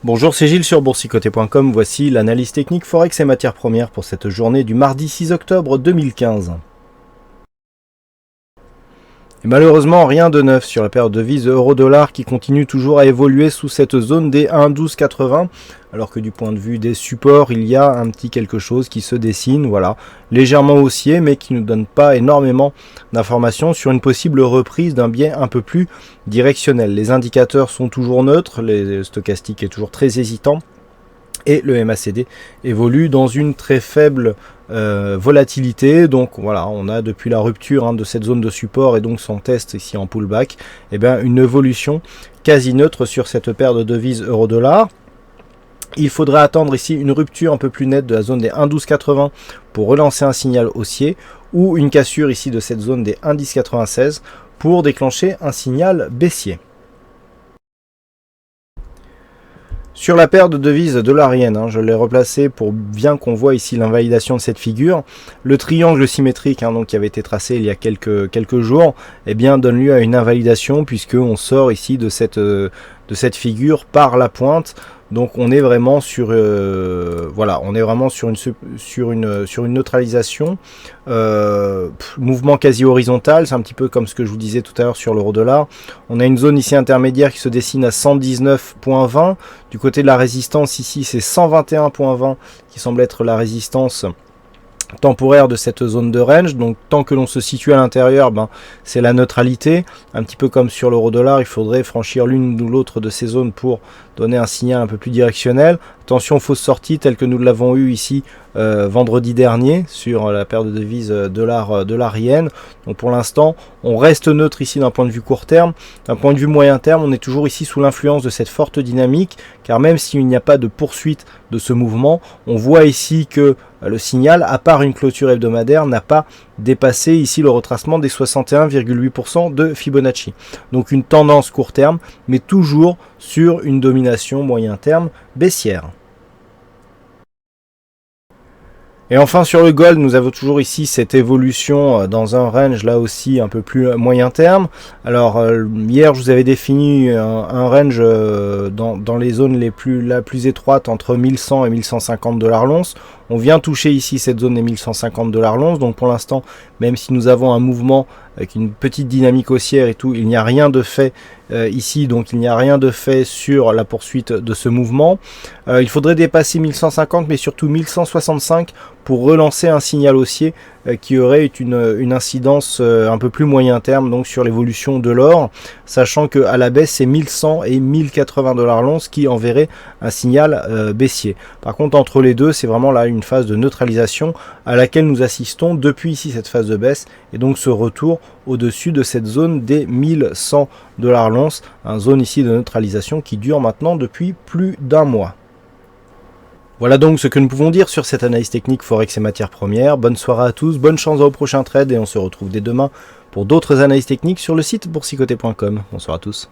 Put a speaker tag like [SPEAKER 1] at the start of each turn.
[SPEAKER 1] Bonjour, c'est Gilles sur boursicoté.com. Voici l'analyse technique Forex et matières premières pour cette journée du mardi 6 octobre 2015. Et malheureusement, rien de neuf sur la paire de devises euro-dollar qui continue toujours à évoluer sous cette zone des 1,1280, alors que du point de vue des supports, il y a un petit quelque chose qui se dessine, voilà, légèrement haussier, mais qui ne nous donne pas énormément d'informations sur une possible reprise d'un biais un peu plus directionnel. Les indicateurs sont toujours neutres, le stochastique est toujours très hésitant, et le MACD évolue dans une très faible volatilité. Donc voilà, on a depuis la rupture de cette zone de support et donc son test ici en pullback, une évolution quasi neutre sur cette paire de devises euro-dollar. Il faudrait attendre ici une rupture un peu plus nette de la zone des 1,1280 pour relancer un signal haussier, ou une cassure ici de cette zone des 1,1096 pour déclencher un signal baissier. Sur la paire de devises dollarienne, je l'ai replacé pour bien qu'on voit ici l'invalidation de cette figure. Le triangle symétrique donc, qui avait été tracé il y a quelques jours donne lieu à une invalidation puisqu'on sort ici de cette figure par la pointe. Donc on est vraiment sur une neutralisation, mouvement quasi horizontal. C'est un petit peu comme ce que je vous disais tout à l'heure sur l'euro-dollar. On a une zone ici intermédiaire qui se dessine à 119,20. Du côté de la résistance ici, c'est 121,20 qui semble être la résistance temporaire de cette zone de range. Donc tant que l'on se situe à l'intérieur, c'est la neutralité. Un petit peu comme sur l'euro-dollar, il faudrait franchir l'une ou l'autre de ces zones pour donner un signal un peu plus directionnel. Attention, fausse sortie telle que nous l'avons eu ici vendredi dernier sur la paire de devises dollar-yen. Donc pour l'instant, on reste neutre ici d'un point de vue court terme. D'un point de vue moyen terme, on est toujours ici sous l'influence de cette forte dynamique, car même s'il n'y a pas de poursuite de ce mouvement, on voit ici que le signal, à part une clôture hebdomadaire, n'a pas dépassé ici le retracement des 61,8% de Fibonacci. Donc une tendance court terme, mais toujours sur une domination moyen terme baissière. Et enfin sur le gold, nous avons toujours ici cette évolution dans un range là aussi un peu plus moyen terme. Alors hier je vous avais défini un range dans les zones la plus étroite entre 1100 et 1150 $ l'once. On vient toucher ici cette zone des 1150 $ l'once, donc pour l'instant, même si nous avons un mouvement avec une petite dynamique haussière et tout, il n'y a rien de fait ici, donc il n'y a rien de fait sur la poursuite de ce mouvement. Il faudrait dépasser 1150, mais surtout 1165 pour relancer un signal haussier qui aurait une incidence un peu plus moyen terme donc sur l'évolution de l'or, sachant que à la baisse c'est 1100 et 1080 $ l'once qui enverrait un signal baissier. Par contre entre les deux, c'est vraiment là une phase de neutralisation à laquelle nous assistons depuis ici cette phase de baisse, et donc ce retour au-dessus de cette zone des 1100 $ l'once, une zone ici de neutralisation qui dure maintenant depuis plus d'un mois. Voilà donc ce que nous pouvons dire sur cette analyse technique Forex et matières premières. Bonne soirée à tous, bonne chance au prochain trade et on se retrouve dès demain pour d'autres analyses techniques sur le site boursicoté.com. Bonsoir à tous.